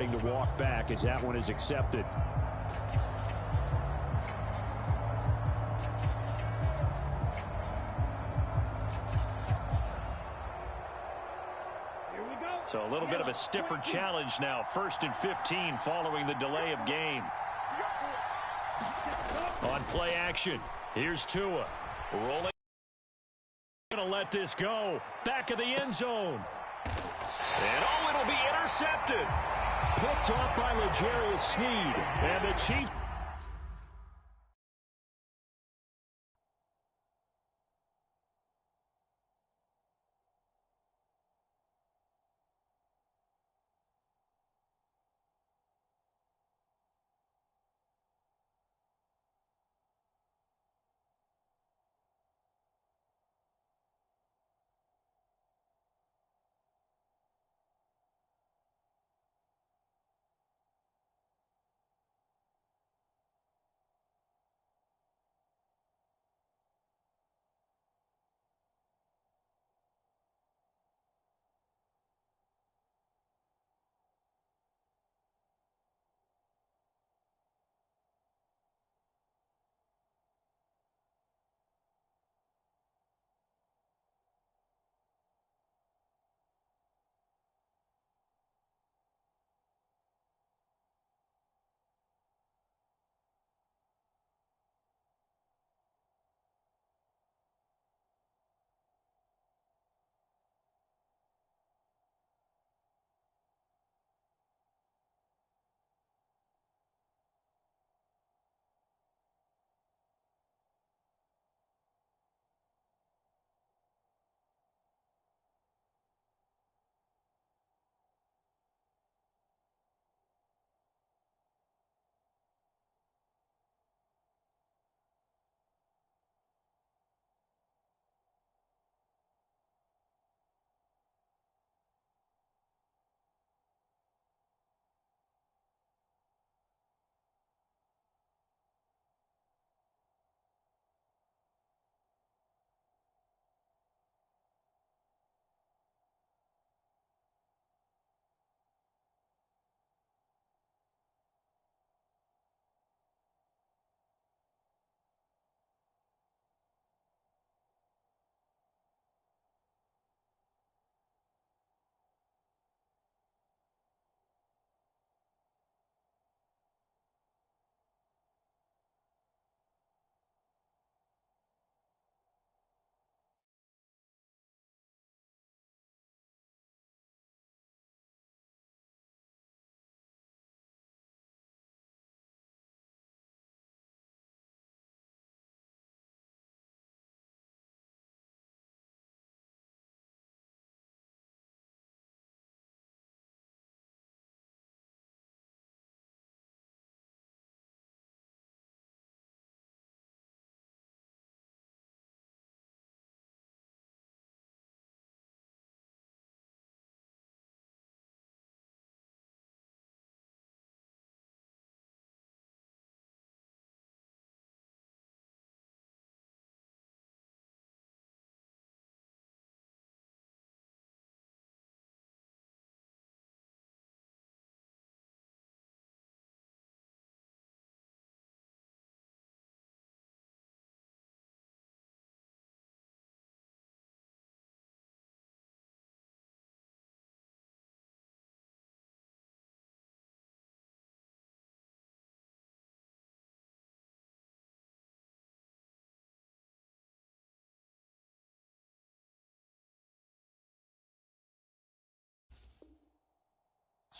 starting to walk back as that one is accepted. So a little bit of a stiffer challenge now. 1st and 15 following the delay of game. On play action, here's Tua. Rolling. Going to let this go. Back of the end zone. And it'll be intercepted. Picked off by L'Jarius Sneed. And the Chiefs.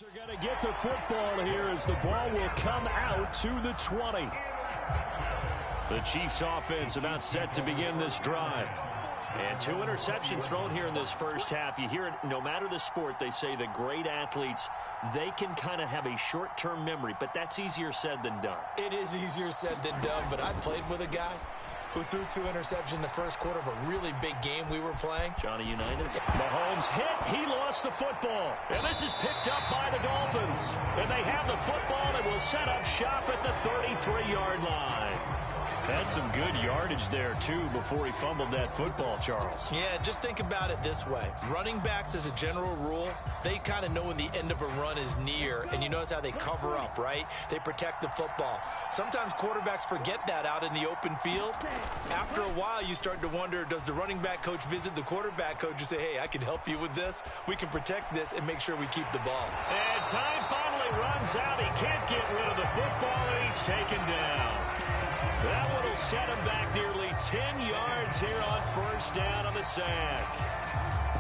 They're going to get the football here as the ball will come out to the 20. The Chiefs offense about set to begin this drive. And 2 interceptions thrown here in this first half. You hear it, no matter the sport, they say the great athletes, they can kind of have a short-term memory, but that's easier said than done. It is easier said than done, but I played with a guy who threw 2 interceptions in the first quarter of a really big game we were playing. Johnny Unitas. Mahomes hit. He lost the football. And this is picked up by the Dolphins. And they have the football and will set up shop at the 33-yard line. Had some good yardage there, too, before he fumbled that football, Charles. Yeah, just think about it this way. Running backs, as a general rule, they kind of know when the end of a run is near, and you notice how they cover up, right? They protect the football. Sometimes quarterbacks forget that out in the open field. After a while, you start to wonder, does the running back coach visit the quarterback coach and say, hey, I can help you with this. We can protect this and make sure we keep the ball. And time finally runs out. He can't get rid of the football, and he's taken down. That one will set him back nearly 10 yards here on first down on the sack.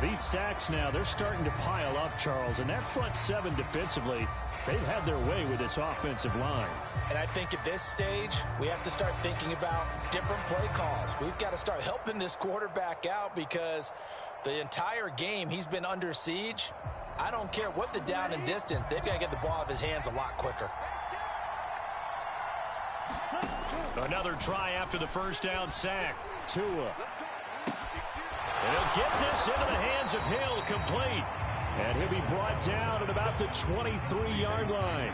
These sacks now, they're starting to pile up, Charles. And that front seven defensively, they've had their way with this offensive line. And I think at this stage, we have to start thinking about different play calls. We've got to start helping this quarterback out because the entire game he's been under siege. I don't care what the down and distance. They've got to get the ball out of his hands a lot quicker. Another try after the first down sack. Tua. And he'll get this into the hands of Hill, complete. And he'll be brought down at about the 23-yard line.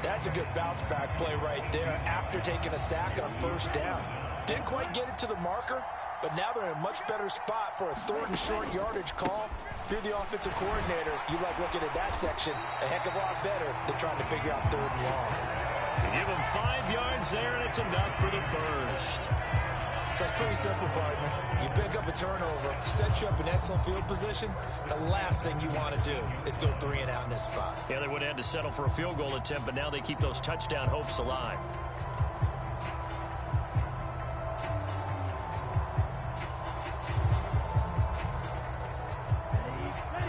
That's a good bounce-back play right there after taking a sack on first down. Didn't quite get it to the marker, but now they're in a much better spot for a third and short yardage call. If you're the offensive coordinator, you like looking at that section a heck of a lot better than trying to figure out third and long. You give him 5 yards there, and it's enough for the first. So it's pretty simple, partner. You pick up a turnover, set you up in excellent field position. The last thing you want to do is go 3 and out in this spot. Yeah, they would have had to settle for a field goal attempt, but now they keep those touchdown hopes alive.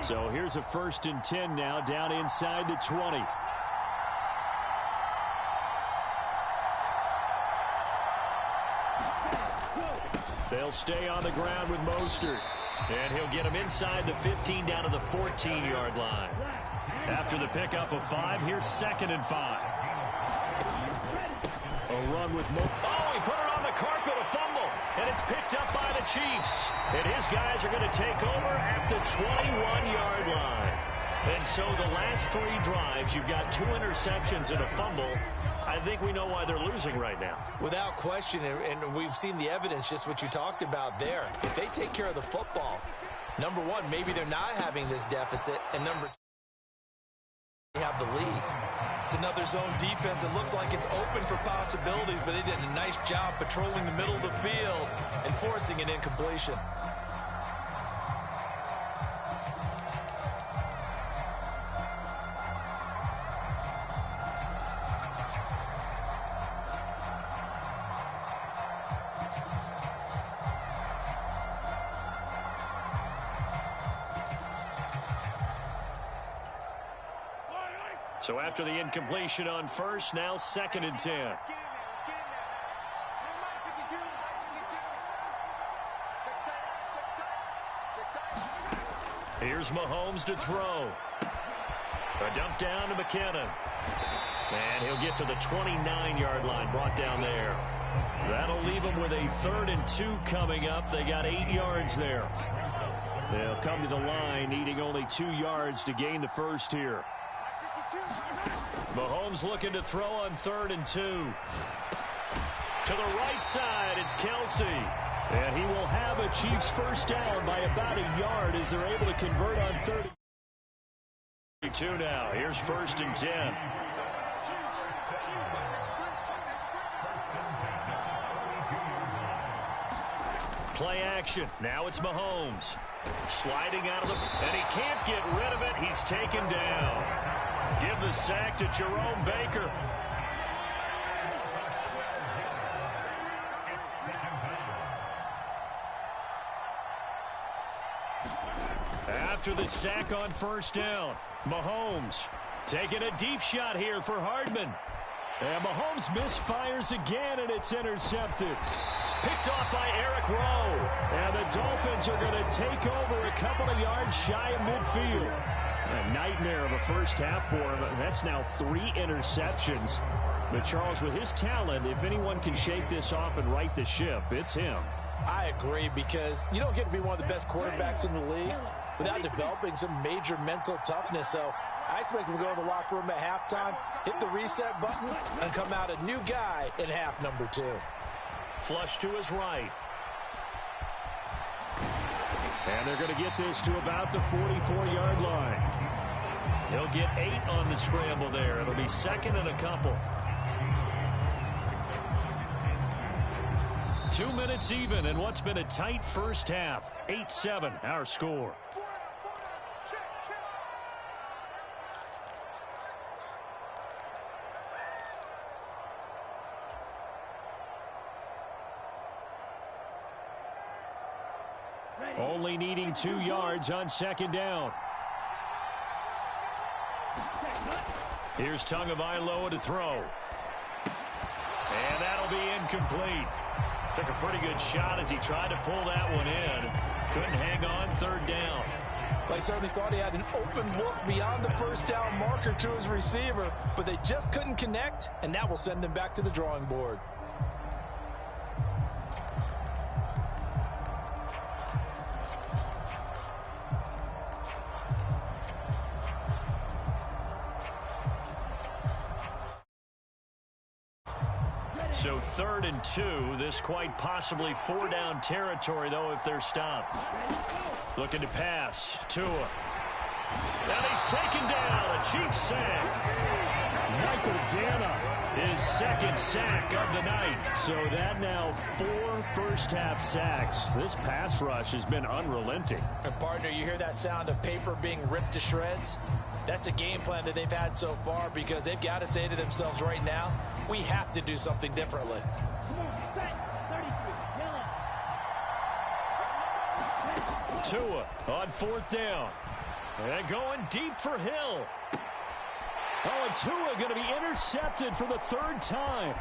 So here's a 1st and 10 now, down inside the 20. They'll stay on the ground with Mostert. And he'll get him inside the 15 down to the 14-yard line. After the pickup of 5, here's 2nd and 5. A run with Mostert. Oh, he put it on the carpet, a fumble. And it's picked up by the Chiefs. And his guys are going to take over at the 21-yard line. And so the last 3 drives, you've got 2 interceptions and a fumble. I think we know why they're losing right now. Without question, and we've seen the evidence, just what you talked about there. If they take care of the football, number one, maybe they're not having this deficit, and number 2, they have the lead. It's another zone defense. It looks like it's open for possibilities, but they did a nice job patrolling the middle of the field and forcing an incompletion. So after the incompletion on first, now 2nd and 10. Here's Mahomes to throw. A dump down to McKinnon. And he'll get to the 29-yard line, brought down there. That'll leave him with a 3rd and 2 coming up. They got 8 yards there. They'll come to the line, needing only 2 yards to gain the first here. Mahomes looking to throw on 3rd and 2. To the right side, it's Kelsey. And he will have a Chiefs first down by about a yard as they're able to convert on 32 now. Here's 1st and 10. Play action. Now it's Mahomes. Sliding out of the... And he can't get rid of it. He's taken down. Give the sack to Jerome Baker. After the sack on first down, Mahomes taking a deep shot here for Hardman. And Mahomes misfires again, and it's intercepted. Picked off by Eric Rowe. And the Dolphins are going to take over a couple of yards shy of midfield. A nightmare of a first half for him. That's now 3 interceptions. But Charles, with his talent, if anyone can shake this off and right the ship, it's him. I agree, because you don't get to be one of the best quarterbacks in the league without developing some major mental toughness. So I expect him to go in the locker room at halftime, hit the reset button, and come out a new guy in half number 2. Flush to his right. And they're going to get this to about the 44-yard line. He'll get 8 on the scramble there. It'll be second and a couple. 2 minutes even in what's been a tight first half. 8-7 our score. Only needing 2 yards on second down. Here's Tagovailoa to throw. And that'll be incomplete. Took a pretty good shot as he tried to pull that one in. Couldn't hang on third down. They certainly thought he had an open look beyond the first down marker to his receiver, but they just couldn't connect, and that will send them back to the drawing board. So 3rd and 2. This quite possibly 4-down territory, though, if they're stopped. Looking to pass. Tua. And he's taken down. A Chiefs sack. Michael Dana, his second sack of the night. So that now 4 first-half sacks. This pass rush has been unrelenting. And, partner, you hear that sound of paper being ripped to shreds? That's the game plan that they've had so far because they've got to say to themselves right now, we have to do something differently. Tua on 4th down. And going deep for Hill. Oh, and Tua going to be intercepted for the 3rd time.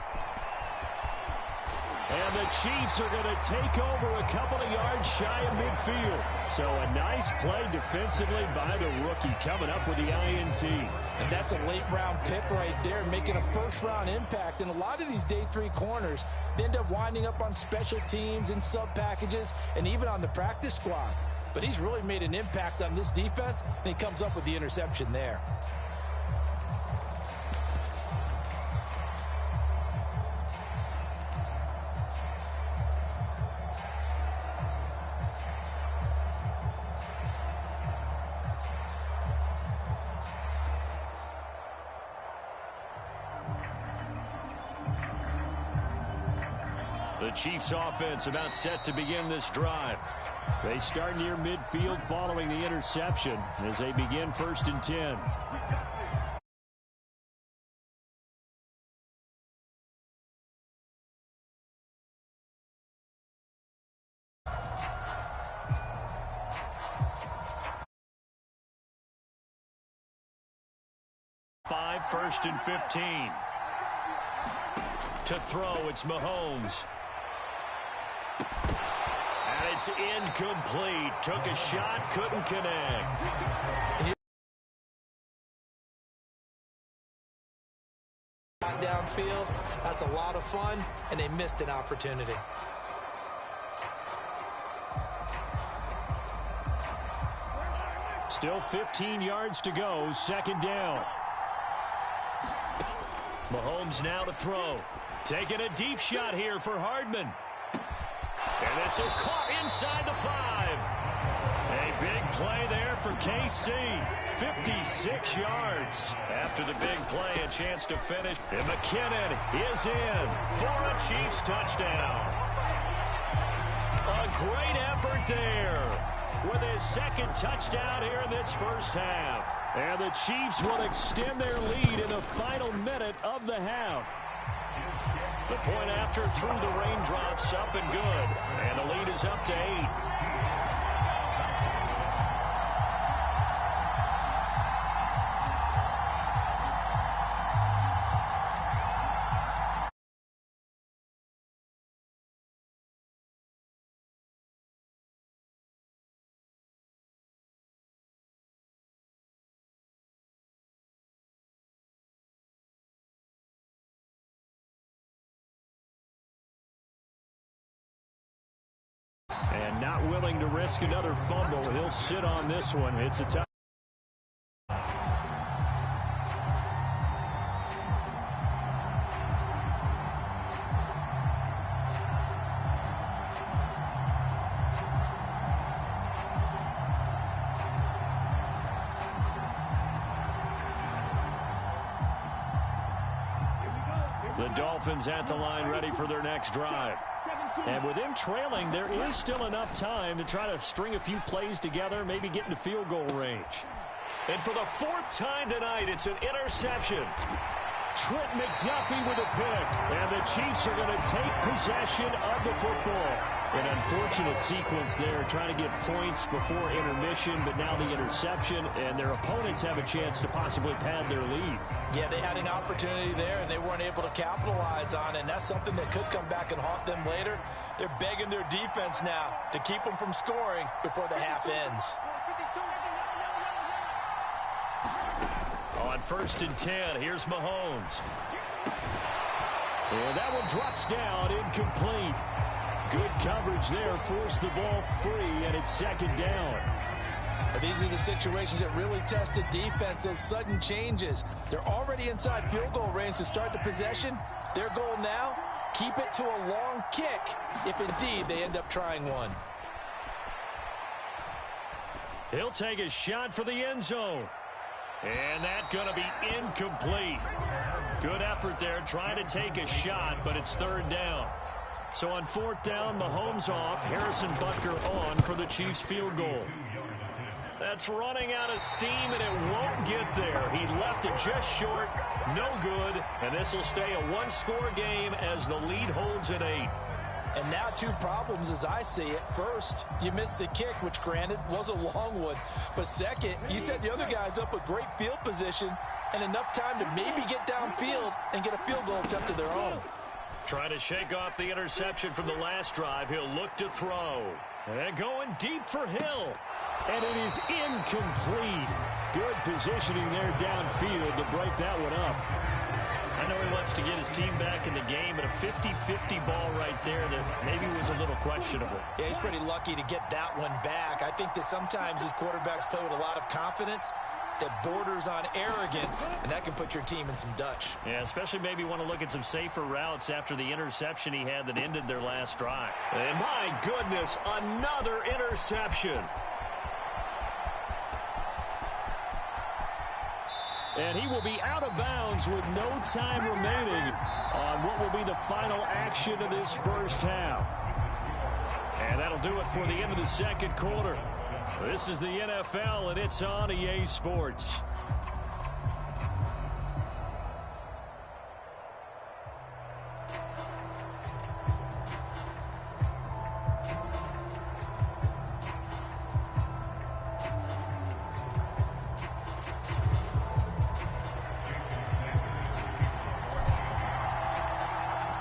And the Chiefs are going to take over a couple of yards shy of midfield. So a nice play defensively by the rookie coming up with the INT. And that's a late-round pick right there, making a first-round impact. And a lot of these day 3 corners, they end up winding up on special teams and sub-packages and even on the practice squad. But he's really made an impact on this defense, and he comes up with the interception there. The Chiefs offense about set to begin this drive. They start near midfield following the interception as they begin 1st and 10. First and 15. To throw, it's Mahomes. And it's incomplete. Took a shot, couldn't connect. Downfield, that's a lot of fun, and they missed an opportunity. Still 15 yards to go, 2nd down. Mahomes now to throw. Taking a deep shot here for Hardman. And this is caught inside the 5. A big play there for KC. 56 yards. After the big play, a chance to finish. And McKinnon is in for a Chiefs touchdown. A great effort there with his 2nd touchdown here in this first half. And the Chiefs will extend their lead in the final minute of the half. The point after through the raindrops, up and good. And the lead is up to 8. And not willing to risk another fumble. He'll sit on this one. It's a tough. The Dolphins at the line ready for their next drive. And with them trailing, there is still enough time to try to string a few plays together, maybe get into field goal range. And for the fourth time tonight, it's an interception. Trent McDuffie with a pick. And the Chiefs are going to take possession of the football. An unfortunate sequence there, trying to get points before intermission, but now the interception, and their opponents have a chance to possibly pad their lead. Yeah, they had an opportunity there, and they weren't able to capitalize on it, and that's something that could come back and haunt them later. They're begging their defense now to keep them from scoring before the half ends. On 1st and 10, here's Mahomes. And that one drops down, incomplete. Good coverage there, forced the ball free, and it's 2nd down. These are the situations that really test the defense, those sudden changes. They're already inside field goal range to start the possession. Their goal now, keep it to a long kick, if indeed they end up trying one. He'll take a shot for the end zone. And that's going to be incomplete. Good effort there, trying to take a shot, but it's 3rd down. So on 4th down, Mahomes off, Harrison Butker on for the Chiefs field goal. That's running out of steam, and it won't get there. He left it just short, no good, and this will stay a one-score game as the lead holds at 8. And now 2 problems as I see it. First, you missed the kick, which granted was a long one. But second, you set the other guys up with great field position and enough time to maybe get downfield and get a field goal attempt of their own. Trying to shake off the interception from the last drive. He'll look to throw. And going deep for Hill. And it is incomplete. Good positioning there downfield to break that one up. I know he wants to get his team back in the game, but a 50-50 ball right there that maybe was a little questionable. Yeah, he's pretty lucky to get that one back. I think that sometimes these quarterbacks play with a lot of confidence that borders on arrogance, and that can put your team in some Dutch. Yeah, especially maybe want to look at some safer routes after the interception he had that ended their last drive. And my goodness, another interception. And he will be out of bounds with no time remaining on what will be the final action of this first half. And that'll do it for the end of the 2nd quarter. This is the NFL, and it's on EA Sports.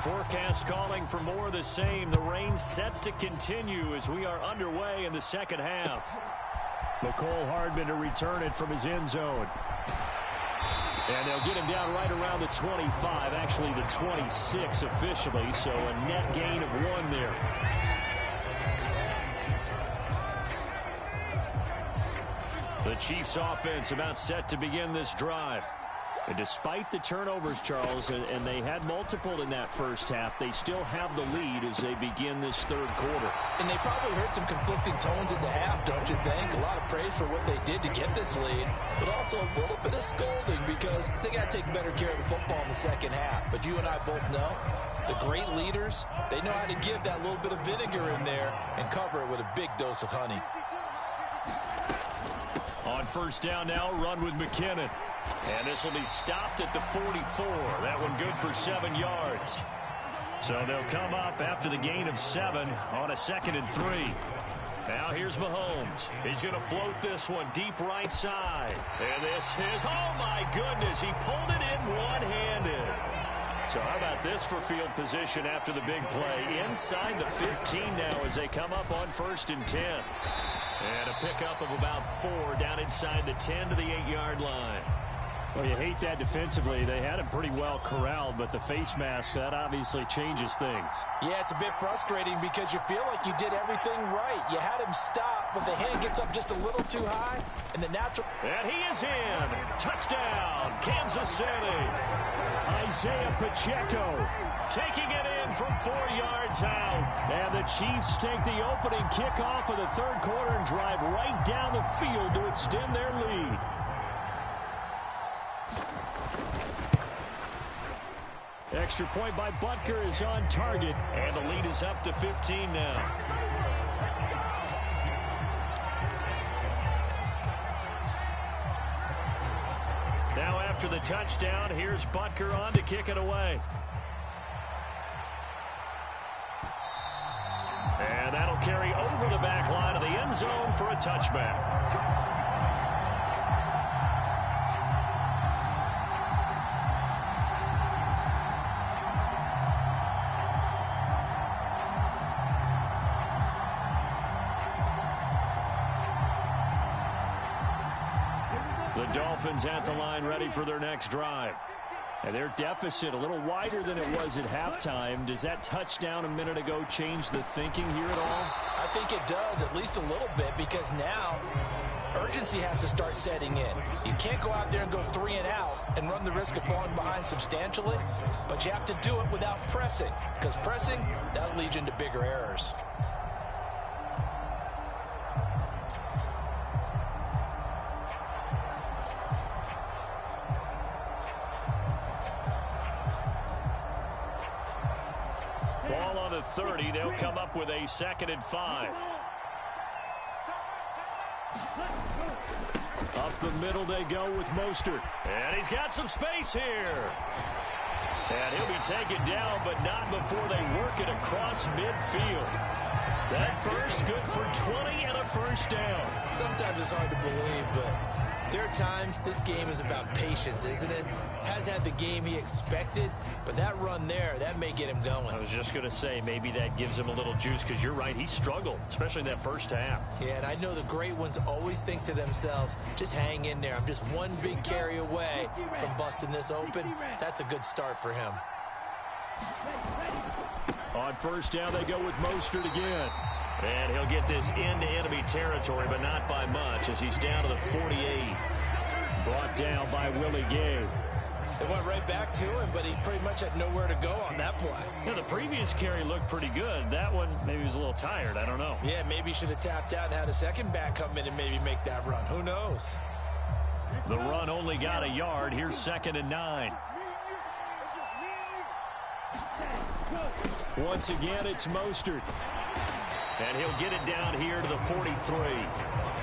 Forecast calling for more of the same. The rain set to continue as we are underway in the 2nd half. McCole Hardman to return it from his end zone. And they'll get him down right around the 25, actually the 26 officially, so a net gain of 1 there. The Chiefs offense about set to begin this drive. And despite the turnovers, Charles, and they had multiple in that first half, they still have the lead as they begin this 3rd quarter. And they probably heard some conflicting tones in the half, don't you think? A lot of praise for what they did to get this lead, but also a little bit of scolding because they got to take better care of the football in the 2nd half. But you and I both know the great leaders, they know how to give that little bit of vinegar in there and cover it with a big dose of honey. On 1st down now, run with McKinnon. And this will be stopped at the 44. That one good for 7 yards. So they'll come up after the gain of 7 on a 2nd and 3. Now here's Mahomes. He's going to float this one deep right side. And this is, oh my goodness, he pulled it in one-handed. So how about this for field position after the big play? Inside the 15 now as they come up on 1st and 10. And a pickup of about 4 down inside the 10 to the 8-yard line. Well, you hate that defensively. They had him pretty well corralled, but the face mask, that obviously changes things. Yeah, it's a bit frustrating because you feel like you did everything right. You had him stop, but the hand gets up just a little too high, and the natural... And he is in. Touchdown, Kansas City. Isaiah Pacheco taking it in from 4 yards out. And the Chiefs take the opening kickoff of the 3rd quarter and drive right down the field to extend their lead. Extra point by Butker is on target. And the lead is up to 15 now. Now after the touchdown, here's Butker on to kick it away. And that'll carry over the back line of the end zone for a touchback. The Dolphins at the line ready for their next drive. And their deficit a little wider than it was at halftime. Does that touchdown a minute ago change the thinking here at all? I think it does, at least a little bit, because now urgency has to start setting in. You can't go out there and go 3 and out and run the risk of falling behind substantially, but you have to do it without pressing, because pressing, that'll lead you into bigger errors. Ball on the 30. They'll come up with a 2nd and 5. Up the middle they go with Mostert. And he's got some space here. And he'll be taken down, but not before they work it across midfield. That burst good for 20 and a first down. Sometimes it's hard to believe, but there are times this game is about patience, isn't it? Has had the game he expected, but that run there, that may get him going. I was just going to say, maybe that gives him a little juice, because you're right, he struggled, especially in that first half. Yeah, and I know the great ones always think to themselves, just hang in there. I'm just one big carry away from busting this open. That's a good start for him. On first down, they go with Mostert again. And he'll get this into enemy territory, but not by much, as he's down to the 48. Brought down by Willie Gay. It went right back to him, but he pretty much had nowhere to go on that play. Yeah, the previous carry looked pretty good. That one, maybe he was a little tired. I don't know. Yeah, maybe he should have tapped out and had a second back come in and maybe make that run. Who knows? The run only got a yard. Here's 2nd and 9. Once again, it's Mostert. And he'll get it down here to the 43.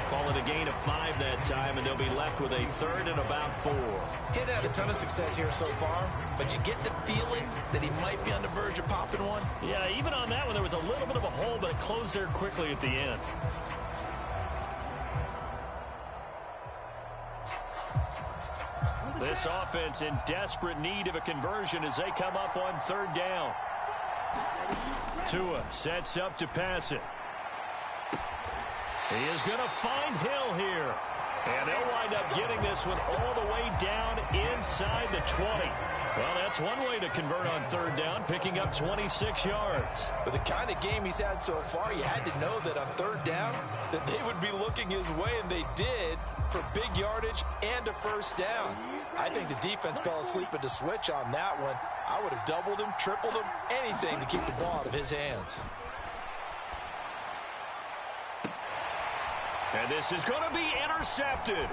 Call it a gain of 5 that time, and they'll be left with a 3rd and about 4. He hadn't had a ton of success here so far, but you get the feeling that he might be on the verge of popping one. Yeah, even on that one, there was a little bit of a hole, but it closed there quickly at the end. This offense in desperate need of a conversion as they come up on 3rd down. Tua sets up to pass it. He is going to find Hill here. And they'll wind up getting this one all the way down inside the 20. Well, that's one way to convert on 3rd down, picking up 26 yards. With the kind of game he's had so far, you had to know that on 3rd down that they would be looking his way, and they did, for big yardage and a first down. I think the defense fell asleep at the switch on that one. I would have doubled him, tripled him, anything to keep the ball out of his hands. And this is going to be intercepted.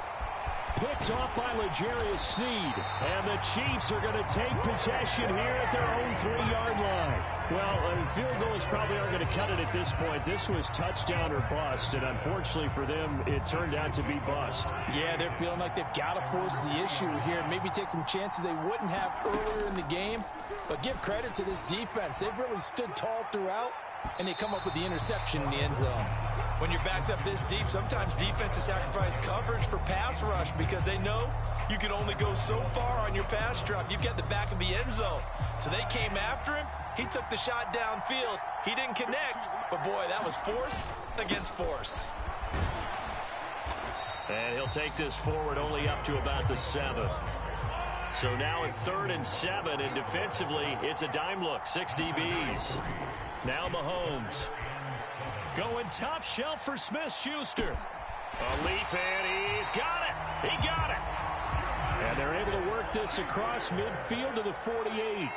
Picked off by L'Jarius Sneed. And the Chiefs are going to take possession here at their own 3-yard line. Well, field goals probably aren't going to cut it at this point. This was touchdown or bust, and unfortunately for them, it turned out to be bust. Yeah, they're feeling like they've got to force the issue here. Maybe take some chances they wouldn't have earlier in the game. But give credit to this defense. They've really stood tall throughout, and they come up with the interception in the end zone. When you're backed up this deep, sometimes defenses sacrifice coverage for pass rush because they know you can only go so far on your pass drop. You've got the back of the end zone. So they came after him. He took the shot downfield. He didn't connect, but boy, that was force against force. And he'll take this forward only up to about the 7. So now at 3rd and 7, and defensively, it's a dime look, 6 DBs. Now Mahomes. Going top shelf for Smith-Schuster. A leap, and he's got it. He got it. And they're able to work this across midfield to the 48.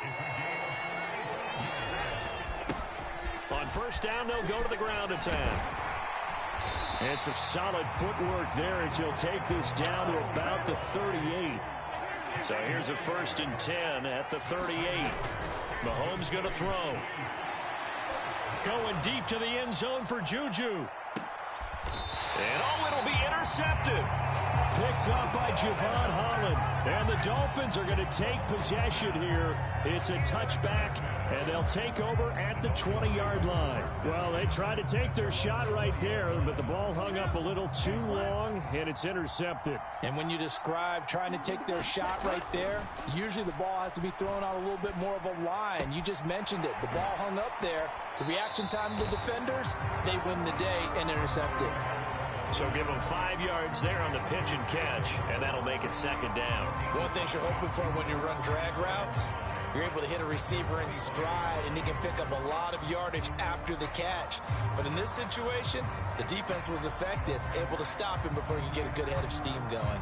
On first down, they'll go to the ground attack. And some solid footwork there as he'll take this down to about the 38. So here's a 1st and 10 at the 38. Mahomes going to throw. Going deep to the end zone for Juju. And it'll be intercepted. Picked up by Javon Holland. And the Dolphins are going to take possession here. It's a touchback, and they'll take over at the 20-yard line. Well, they tried to take their shot right there, but the ball hung up a little too long, and it's intercepted. And when you describe trying to take their shot right there, usually the ball has to be thrown out a little bit more of a line. You just mentioned it. The ball hung up there. The reaction time of the defenders, they win the day and intercept it. So give them 5 yards there on the pitch and catch, and that'll make it 2nd down. One thing you're hoping for when you run drag routes, you're able to hit a receiver in stride, and he can pick up a lot of yardage after the catch. But in this situation, the defense was effective, able to stop him before he could get a good head of steam going.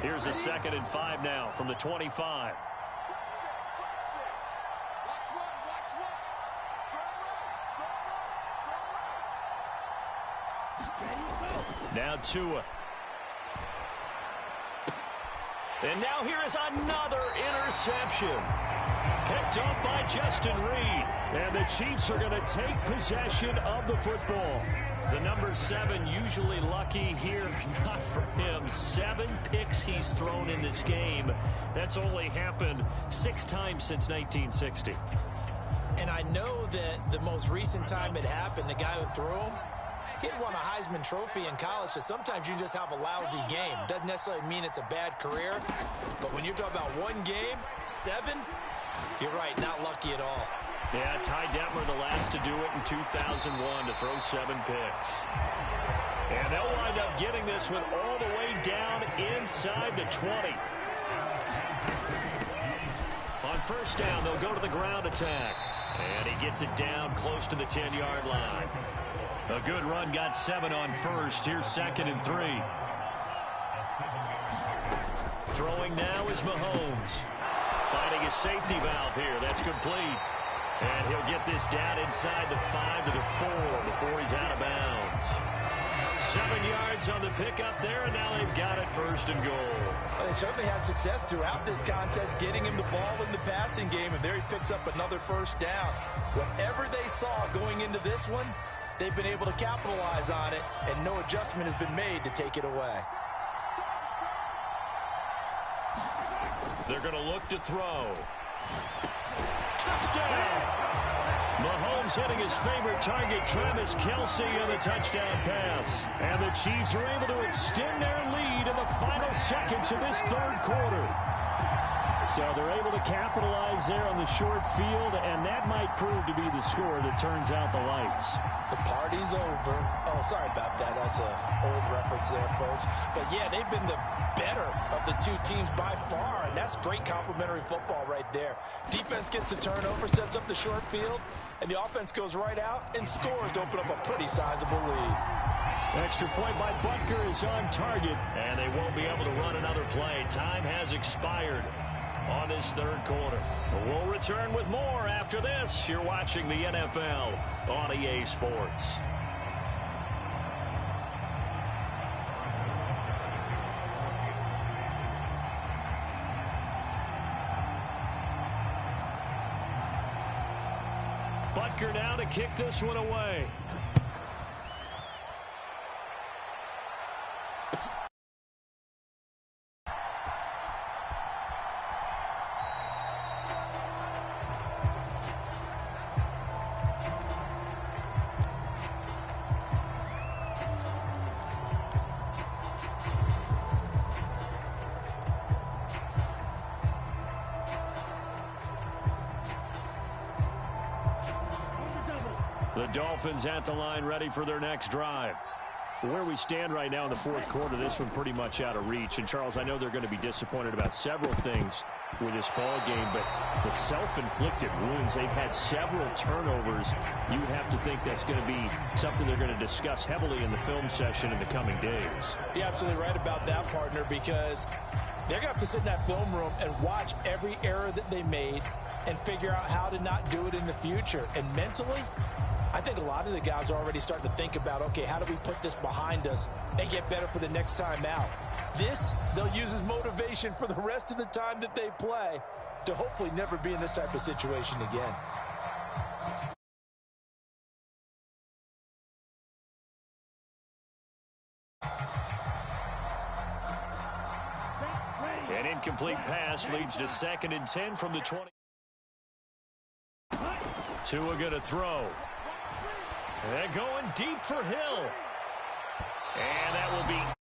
Here's a 2nd and 5 now from the 25. Now Tua. And now here is another interception. Picked up by Justin Reed. And the Chiefs are going to take possession of the football. The number 7 usually lucky here, not for him. 7 picks he's thrown in this game. That's only happened 6 times since 1960. And I know that the most recent time it happened, the guy who threw him, he'd won a Heisman Trophy in college, so sometimes you just have a lousy game. Doesn't necessarily mean it's a bad career, but when you're talking about one game, 7, you're right, not lucky at all. Yeah, Ty Detmer the last to do it in 2001 to throw 7 picks. And they'll wind up getting this one all the way down inside the 20. On 1st down, they'll go to the ground attack. And he gets it down close to the 10-yard line. A good run, got 7 on 1st. Here's 2nd and 3. Throwing now is Mahomes. Finding his safety valve here. That's complete. And he'll get this down inside the 5 to the 4 before he's out of bounds. 7 yards on the pickup there, and now they've got it 1st and goal. Well, they certainly had success throughout this contest, getting him the ball in the passing game, and there he picks up another 1st down. Whatever they saw going into this one, they've been able to capitalize on it, and no adjustment has been made to take it away. They're going to look to throw. Touchdown! Mahomes hitting his favorite target, Travis Kelce, on the touchdown pass. And the Chiefs are able to extend their lead in the final seconds of this 3rd quarter. So they're able to capitalize there on the short field, and that might prove to be the score that turns out the lights. The party's over. Oh, sorry about that. That's an old reference there, folks. But, yeah, they've been the better of the 2 teams by far, and that's great complimentary football right there. Defense gets the turnover, sets up the short field, and the offense goes right out and scores to open up a pretty sizable lead. Extra point by Butker is on target. And they won't be able to run another play. Time has expired on this 3rd quarter. We'll return with more after this. You're watching the NFL on EA Sports. Butker now to kick this one away. The Dolphins at the line, ready for their next drive. Where we stand right now in the 4th quarter, this one pretty much out of reach. And, Charles, I know they're going to be disappointed about several things with this ball game, but the self-inflicted wounds, they've had several turnovers. You would have to think that's going to be something they're going to discuss heavily in the film session in the coming days. You're absolutely right about that, partner, because they're going to have to sit in that film room and watch every error that they made and figure out how to not do it in the future. And mentally, I think a lot of the guys are already starting to think about, okay, how do we put this behind us and get better for the next time out? This, they'll use as motivation for the rest of the time that they play to hopefully never be in this type of situation again. An incomplete pass leads to 2nd and 10 from the 20. Tua going to throw. They're going deep for Hill. And that will be